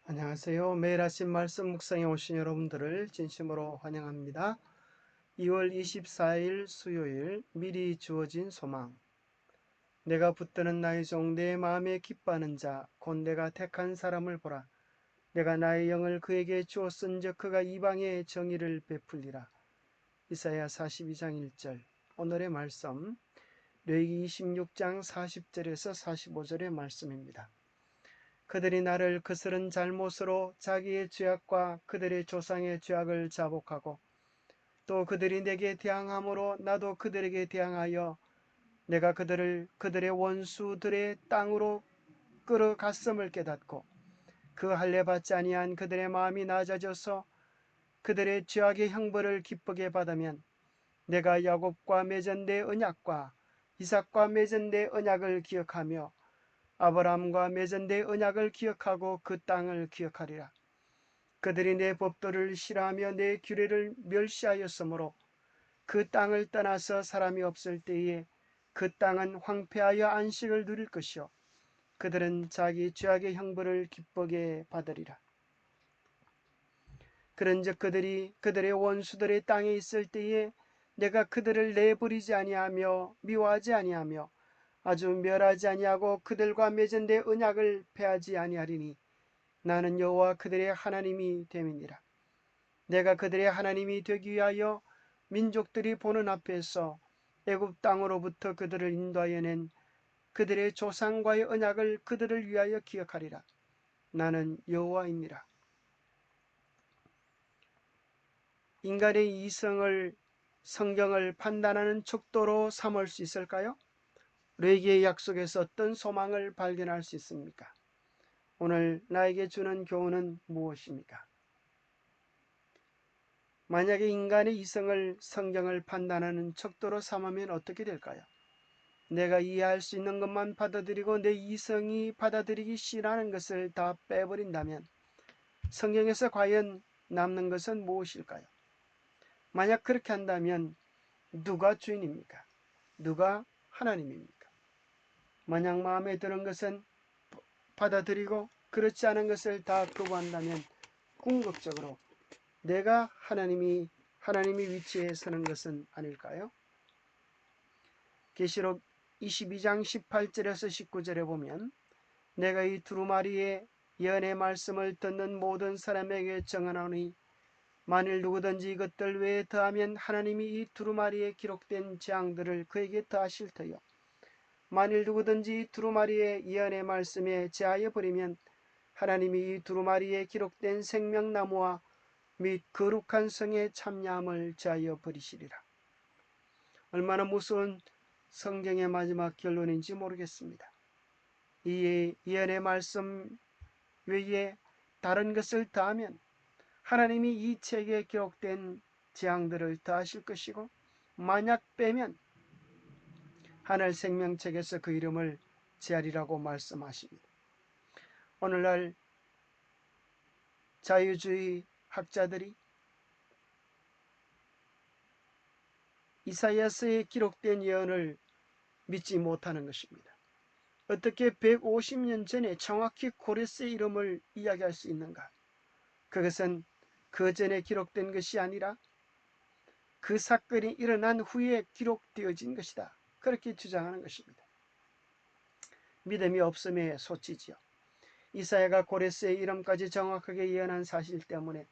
안녕하세요. 매일 아침 말씀 묵상에 오신 여러분들을 진심으로 환영합니다. 2월 24일 수요일 미리 주어진 소망. 내가 붙드는 나의 종 내 마음에 기뻐하는 자 곧 내가 택한 사람을 보라. 내가 나의 영을 그에게 주었은즉 그가 이방의 정의를 베풀리라. 이사야 42장 1절. 오늘의 말씀 레위기 26장 40절에서 45절의 말씀입니다. 그들이 나를 그스른 잘못으로 자기의 죄악과 그들의 조상의 죄악을 자복하고 또 그들이 내게 대항함으로 나도 그들에게 대항하여 내가 그들을 그들의 원수들의 땅으로 끌어갔음을 깨닫고 그 할례 받지 아니한 그들의 마음이 낮아져서 그들의 죄악의 형벌을 기쁘게 받으면 내가 야곱과 맺은 내 언약과 이삭과 맺은 내 언약을 기억하며 아브라함과 맺은 내 언약을 기억하고 그 땅을 기억하리라. 그들이 내 법도를 싫어하며 내 규례를 멸시하였으므로 그 땅을 떠나서 사람이 없을 때에 그 땅은 황폐하여 안식을 누릴 것이요 그들은 자기 죄악의 형벌을 기쁘게 받으리라. 그런즉 그들이 그들의 원수들의 땅에 있을 때에 내가 그들을 내버리지 아니하며 미워하지 아니하며 아주 멸하지 아니하고 그들과 맺은 내 언약을 폐하지 아니하리니 나는 여호와 그들의 하나님이 됨이니라. 내가 그들의 하나님이 되기 위하여 민족들이 보는 앞에서 애굽 땅으로부터 그들을 인도하여 낸 그들의 조상과의 언약을 그들을 위하여 기억하리라. 나는 여호와이니라. 인간의 이성을 성경을 판단하는 척도로 삼을 수 있을까요? 레위기의 약속에서 어떤 소망을 발견할 수 있습니까? 오늘 나에게 주는 교훈은 무엇입니까? 만약에 인간의 이성을 성경을 판단하는 척도로 삼으면 어떻게 될까요? 내가 이해할 수 있는 것만 받아들이고 내 이성이 받아들이기 싫어하는 것을 다 빼버린다면 성경에서 과연 남는 것은 무엇일까요? 만약 그렇게 한다면 누가 주인입니까? 누가 하나님입니까? 만약 마음에 드는 것은 받아들이고 그렇지 않은 것을 다 거부한다면 궁극적으로 내가 하나님의 위치에 서는 것은 아닐까요? 계시록 22장 18절에서 19절에 보면 내가 이 두루마리의 예언의 말씀을 듣는 모든 사람에게 정하노니 만일 누구든지 이것들 외에 더하면 하나님이 이 두루마리에 기록된 재앙들을 그에게 더하실 터요 만일 누구든지 이 두루마리의 예언의 말씀에 제하여 버리면 하나님이 이 두루마리에 기록된 생명나무와 및 거룩한 성의 참여함을 제하여 버리시리라. 얼마나 무서운 성경의 마지막 결론인지 모르겠습니다. 이 예언의 말씀 외에 다른 것을 더하면 하나님이 이 책에 기록된 재앙들을 더하실 것이고 만약 빼면 하늘 생명책에서 그 이름을 제하리라고 말씀하십니다. 오늘날 자유주의 학자들이 이사야서에 기록된 예언을 믿지 못하는 것입니다. 어떻게 150년 전에 정확히 고레스의 이름을 이야기할 수 있는가? 그것은 그 전에 기록된 것이 아니라 그 사건이 일어난 후에 기록되어진 것이다. 그렇게 주장하는 것입니다. 믿음이 없음에 소치지요. 이사야가 고레스의 이름까지 정확하게 예언한 사실 때문에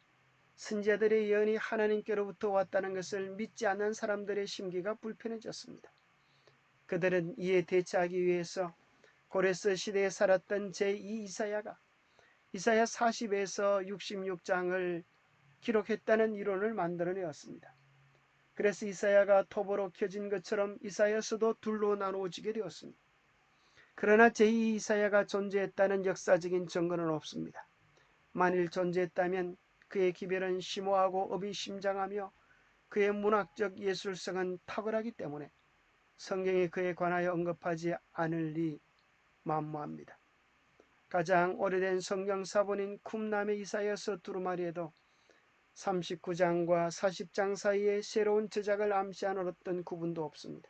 선지자들의 예언이 하나님께로부터 왔다는 것을 믿지 않는 사람들의 심기가 불편해졌습니다. 그들은 이에 대처하기 위해서 고레스 시대에 살았던 제2 이사야가 이사야 40에서 66장을 기록했다는 이론을 만들어내었습니다. 그래서 이사야가 톱으로 켜진 것처럼 이사야서도 둘로 나누어지게 되었습니다. 그러나 제2 이사야가 존재했다는 역사적인 증거는 없습니다. 만일 존재했다면 그의 기별은 심오하고 의미심장하며 그의 문학적 예술성은 탁월하기 때문에 성경이 그에 관하여 언급하지 않을 리 만무합니다. 가장 오래된 성경 사본인 쿰남의 이사야서 두루마리에도 39장과 40장 사이에 새로운 저작을 암시하는 어떤 구분도 없습니다.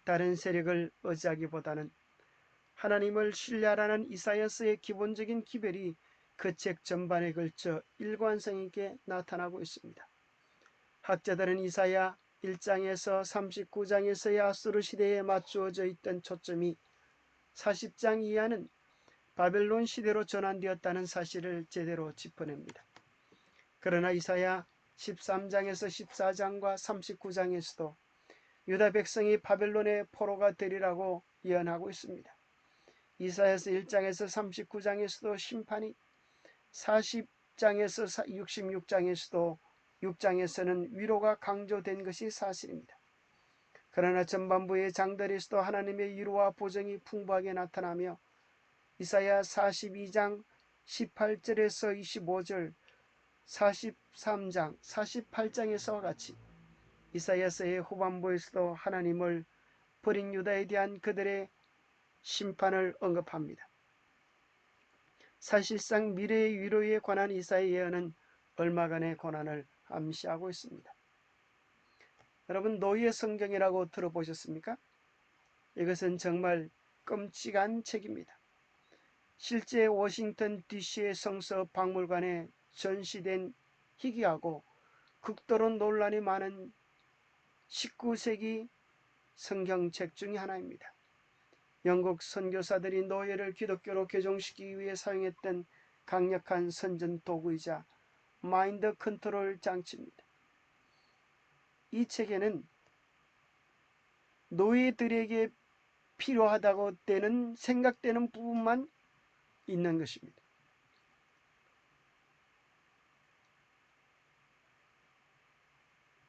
다른 세력을 의지하기보다는 하나님을 신뢰하라는 이사야서의 기본적인 기별이 그 책 전반에 걸쳐 일관성 있게 나타나고 있습니다. 학자들은 이사야 1장에서 39장에서의 아수르 시대에 맞추어져 있던 초점이 40장 이하는 바벨론 시대로 전환되었다는 사실을 제대로 짚어냅니다. 그러나 이사야 13장에서 14장과 39장에서도 유다 백성이 바벨론의 포로가 되리라고 예언하고 있습니다. 이사야서 1장에서 39장에서도 심판이, 40장에서 66장에서도 6장에서는 위로가 강조된 것이 사실입니다. 그러나 전반부의 장들에서도 하나님의 위로와 보정이 풍부하게 나타나며 이사야 42장 18절에서 25절, 43장, 48장에서와 같이 이사야서의 후반부에서도 하나님을 버린 유다에 대한 그들의 심판을 언급합니다. 사실상 미래의 위로에 관한 이사야의 예언은 얼마간의 고난을 암시하고 있습니다. 여러분, 노예 성경이라고 들어보셨습니까? 이것은 정말 끔찍한 책입니다. 실제 워싱턴 DC의 성서 박물관에 전시된 희귀하고 극도로 논란이 많은 19세기 성경책 중의 하나입니다. 영국 선교사들이 노예를 기독교로 개종시키기 위해 사용했던 강력한 선전 도구이자 마인드 컨트롤 장치입니다. 이 책에는 노예들에게 필요하다고 생각되는 부분만 있는 것입니다.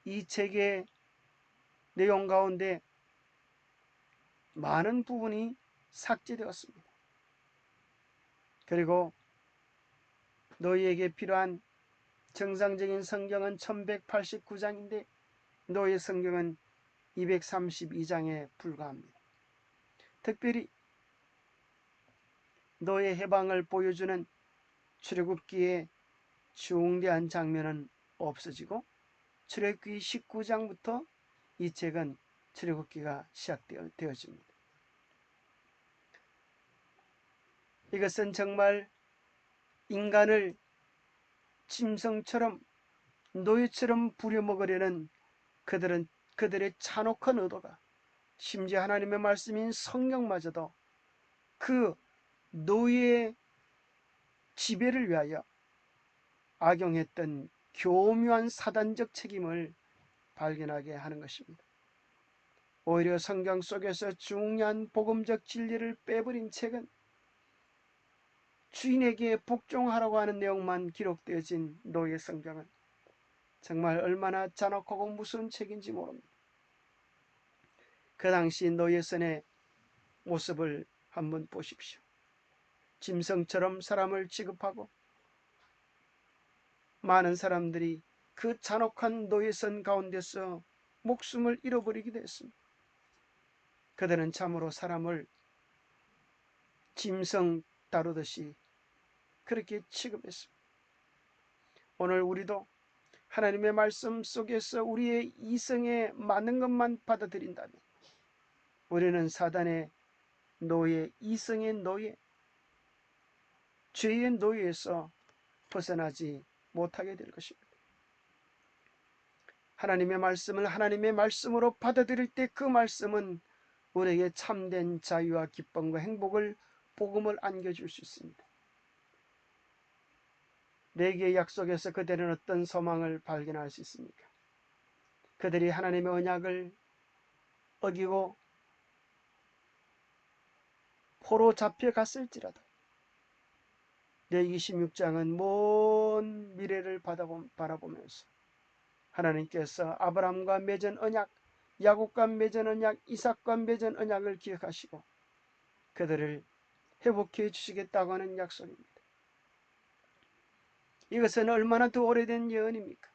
이 책의 내용 가운데 많은 부분이 삭제되었습니다. 그리고 노예에게 필요한 정상적인 성경은 1189장인데 노예 성경은 232장에 불과합니다. 특별히 노예 해방을 보여주는 출애굽기의 중대한 장면은 없어지고 출애굽기 19장부터 이 책은 출애굽기가 시작되어집니다. 이것은 정말 인간을 짐승처럼 노예처럼 부려먹으려는 그들의 잔혹한 의도가, 심지어 하나님의 말씀인 성경마저도 그 노예의 지배를 위하여 악용했던 교묘한 사단적 책임을 발견하게 하는 것입니다. 오히려 성경 속에서 중요한 복음적 진리를 빼버린 책은 주인에게 복종하라고 하는 내용만 기록되어진 노예 성경은 정말 얼마나 잔혹하고 무서운 책인지 모릅니다. 그 당시 노예선의 모습을 한번 보십시오. 짐승처럼 사람을 취급하고 많은 사람들이 그 잔혹한 노예선 가운데서 목숨을 잃어버리기도 했습니다. 그들은 참으로 사람을 짐승 다루듯이 그렇게 취급했습니다. 오늘 우리도 하나님의 말씀 속에서 우리의 이성에 맞는 것만 받아들인다면 우리는 사단의 노예, 이성의 노예, 죄의 노예에서 벗어나지 못하게 될 것입니다. 하나님의 말씀을 하나님의 말씀으로 받아들일 때 그 말씀은 우리에게 참된 자유와 기쁨과 행복을, 복음을 안겨줄 수 있습니다. 내게 약속에서 그들은 어떤 소망을 발견할 수 있습니까? 그들이 하나님의 언약을 어기고 포로 잡혀갔을지라도 레위기 16장은 먼 미래를 바라보면서 하나님께서 아브라함과 맺은 언약, 야곱과 맺은 언약, 이삭과 맺은 언약을 기억하시고 그들을 회복해 주시겠다고 하는 약속입니다. 이것은 얼마나 더 오래된 예언입니까?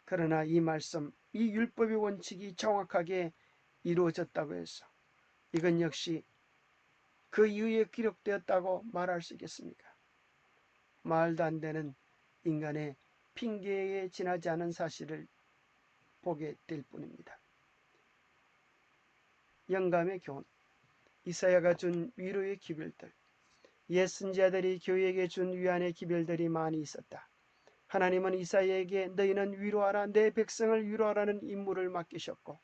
그러나 이 말씀, 이 율법의 원칙이 정확하게 이루어졌다고 해서 이건 역시 그 이후에 기록되었다고 말할 수 있겠습니까? 말도 안 되는 인간의 핑계에 지나지 않은 사실을 보게 될 뿐입니다. 영감의 교훈. 이사야가 준 위로의 기별들, 옛 선지자들이 교회에게 준 위안의 기별들이 많이 있었다. 하나님은 이사야에게 너희는 위로하라, 내 백성을 위로하라는 임무를 맡기셨고,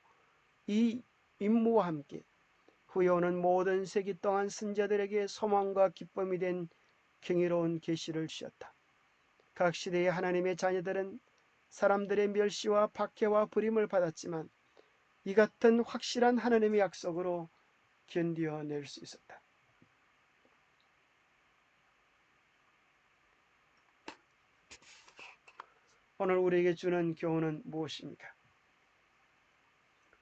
이 임무와 함께 후에 오는 모든 세기 동안 선지자들에게 소망과 기쁨이 된 경이로운 계시를 주셨다. 각 시대의 하나님의 자녀들은 사람들의 멸시와 박해와 버림을 받았지만 이 같은 확실한 하나님의 약속으로 견디어낼 수 있었다. 오늘 우리에게 주는 교훈은 무엇입니까?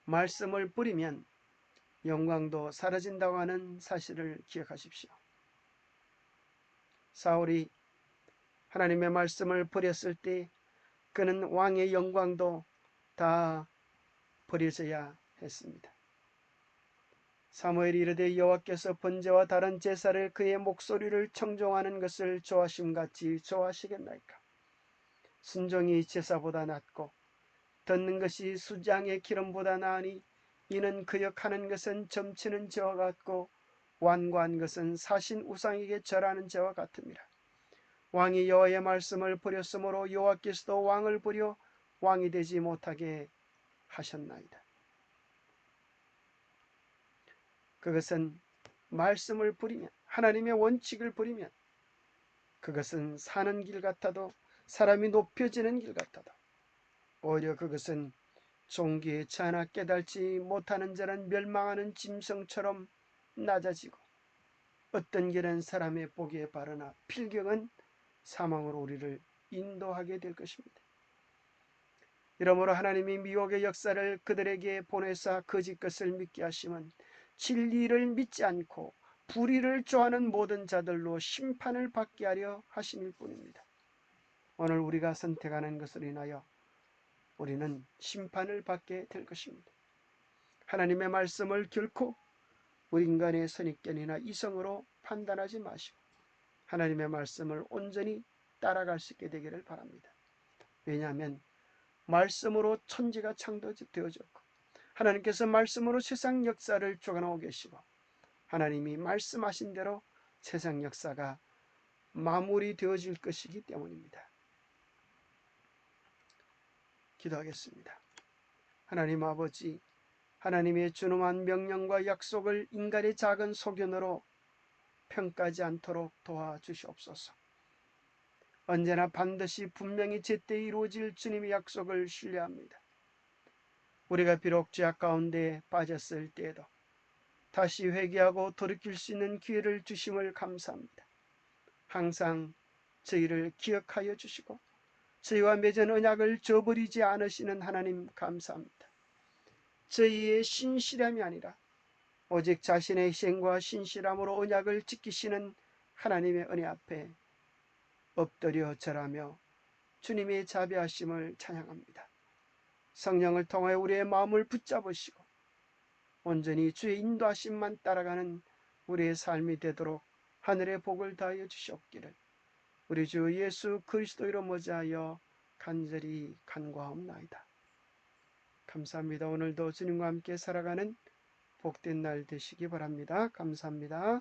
말씀을 뿌리면 영광도 사라진다고 하는 사실을 기억하십시오. 사울이 하나님의 말씀을 버렸을 때 그는 왕의 영광도 다 버려져야 했습니다. 사무엘이 이르되 여호와께서 번제와 다른 제사를 그의 목소리를 청종하는 것을 좋아하심같이 좋아하시겠나이까. 순종이 제사보다 낫고 듣는 것이 수장의 기름보다 나으니 이는 거역하는 것은 점치는 죄와 같고 완고한 것은 사신 우상에게 절하는 죄와 같음이라. 왕이 여호와의 말씀을 버렸으므로 여호와께서도 왕을 버려 왕이 되지 못하게 하셨나이다. 그것은 말씀을 버리면, 하나님의 원칙을 버리면 그것은 사는 길 같아도, 사람이 높여지는 길 같아도 오히려 그것은 종기에 차나 깨달지 못하는 자는 멸망하는 짐승처럼 낮아지고, 어떤 길은 사람의 보기에 바르나 필경은 사망으로 우리를 인도하게 될 것입니다. 이러므로 하나님이 미혹의 역사를 그들에게 보내사 거짓 것을 믿게 하심은 진리를 믿지 않고 불의를 좋아하는 모든 자들로 심판을 받게 하려 하심일 뿐입니다. 오늘 우리가 선택하는 것으로 인하여 우리는 심판을 받게 될 것입니다. 하나님의 말씀을 결코 우리 인간의 선입견이나 이성으로 판단하지 마시고 하나님의 말씀을 온전히 따라갈 수 있게 되기를 바랍니다. 왜냐하면 말씀으로 천지가 창조되어졌고 하나님께서 말씀으로 세상 역사를 주관하고 계시고 하나님이 말씀하신 대로 세상 역사가 마무리되어질 것이기 때문입니다. 기도하겠습니다. 하나님 아버지, 하나님의 준엄한 명령과 약속을 인간의 작은 소견으로 평가하지 않도록 도와주시옵소서. 언제나 반드시 분명히 제때 이루어질 주님의 약속을 신뢰합니다. 우리가 비록 죄악 가운데 빠졌을 때에도 다시 회개하고 돌이킬 수 있는 기회를 주심을 감사합니다. 항상 저희를 기억하여 주시고 저희와 맺은 언약을 저버리지 않으시는 하나님 감사합니다. 저희의 신실함이 아니라 오직 자신의 희생과 신실함으로 언약을 지키시는 하나님의 은혜 앞에 엎드려 절하며 주님의 자비하심을 찬양합니다. 성령을 통하여 우리의 마음을 붙잡으시고 온전히 주의 인도하심만 따라가는 우리의 삶이 되도록 하늘의 복을 다하여 주시옵기를 우리 주 예수 그리스도 이름 모자하여 간절히 간구하옵나이다. 감사합니다. 오늘도 주님과 함께 살아가는 복된 날 되시기 바랍니다. 감사합니다.